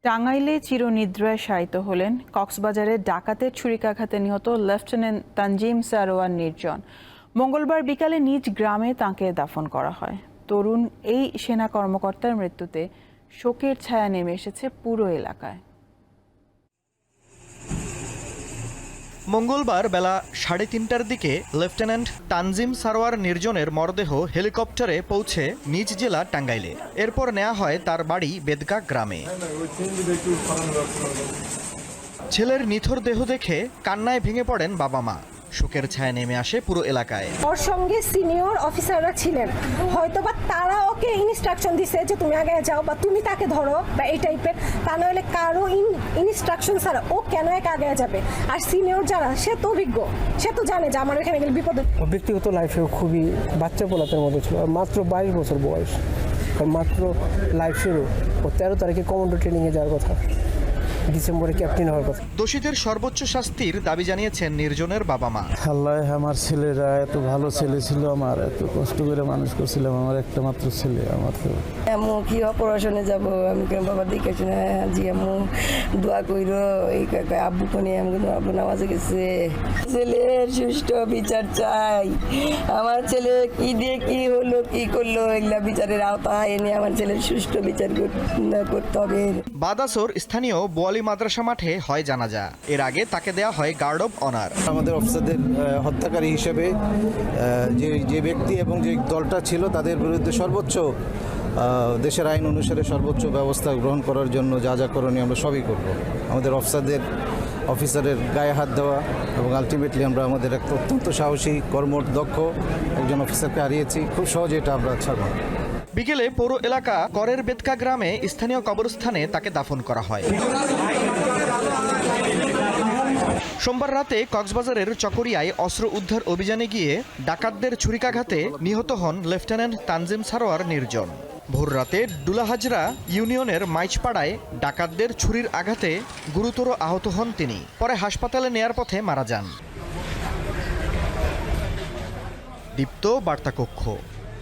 টাঙ্গাইলে চিরনিদ্রায় শায়িত হলেন কক্সবাজারের ডাকাতের ছুরিকাঘাতে নিহত লেফটেন্যান্ট তানজিম সারোয়ার নির্জন। মঙ্গলবার বিকালে নিজ গ্রামে তাঁকে দাফন করা হয়। তরুণ এই সেনা কর্মকর্তার মৃত্যুতে শোকের ছায়া নেমে এসেছে পুরো এলাকায়। মঙ্গলবার বেলা 3:30টার দিকে লেফটেন্যান্ট তানজিম সারোয়ার নির্জনের মরদেহ হেলিকপ্টারে পৌঁছে নিজ জেলা টাঙ্গাইলে। এরপর নেওয়া হয় তার বাড়ি বেদকা গ্রামে। ছেলের নিথর দেহ দেখে কান্নায় ভেঙে পড়েন বাবা মা। শোকের ছায়া নেমে আসে পুরো এলাকায়। ওর সঙ্গে সিনিয়র অফিসাররা ছিলেন, হয়তোবা তারা ওকে ইনস্ট্রাকশন দিছে যে তুমি আগে যাও বা তুমি তাকে ধরো বা এই টাইপের। তা নইলে কারো ইনস্ট্রাকশন ছাড়া ও কেন একা আগে যাবে? আর সিনিয়র যারা, সে তো অভিজ্ঞ, সে তো জানে যে আমার এখানে গেলে বিপদ। ব্যক্তিগত লাইফেও খুবই বাচ্চা পোলাপের মতো ছিল। মাত্র 22 বছর বয়স, মাত্র লাইফ শুরু। ও 13 তারিখে কমান্ডো ট্রেনিংয়ে যাওয়ার কথা, ডিসেম্বরে ক্যাপ্টেন হওয়ার কথা। দোষীদের সর্বোচ্চ শাস্তির দাবি জানিয়েছেন নির্জনের বাবা মা। আল্লাহ, আমার ছেলেরা এত ভালো ছেলে ছিল, আমার এত কষ্ট করে মানুষ করছিলাম, আমার একটা মাত্র ছেলে। আমার তো আম্মু কি অপারেশনে যাব, আমি কেন বাবা দেখে শুনে জি আম্মু দোয়া কইর, এই আব্বু কোনে আমি আব্বু নামাজে গেছে। ছেলের সুষ্ঠু বিচার চাই। আমার ছেলে কি দিয়ে কি হলো কি করলো, এগুলা বিচারের আওতায় এনে আমার ছেলের সুষ্ঠু বিচার করতে হবে। বাদাসোর স্থানীয় বোয়ালি মাদ্রাসা মাঠে হয় জানাজা। এর আগে তাকে দেয়া হয় গার্ড অব অনার। আমাদের অফিসারদের হত্যাকারী হিসেবে যে ব্যক্তি এবং যে দলটা ছিল তাদের বিরুদ্ধে সর্বোচ্চ দেশের আইন অনুসারে সর্বোচ্চ ব্যবস্থা গ্রহণ করার জন্য যা যা করণীয় আমরা সবই করব। আমাদের অফিসারের গায়ে হাত দেওয়া এবং আলটিমেটলি আমরা আমাদের একটা অত্যন্ত সাহসী কর্মদক্ষ একজন অফিসারকে হারিয়েছি। খুব সহজে এটা আমরা ছাড়ব। বিকেলে পৌর এলাকা করের বেদকা গ্রামে স্থানীয় কবরস্থানে তাকে দাফন করা হয়। সোমবার রাতে কক্সবাজারের চকরিয়ায় অস্ত্র উদ্ধার অভিযানে গিয়ে ডাকাতদের ছুরিকাঘাতে নিহত হন লেফটেন্যান্ট তানজিম সারোয়ার নির্জন। ভোররাতে ডুলাহাজরা ইউনিয়নের মাইচপাড়ায় ডাকাতদের ছুরির আঘাতে গুরুতর আহত হন তিনি। পরে হাসপাতালে নেয়ার পথে মারা যান। দীপ্ত বার্তা কক্ষ।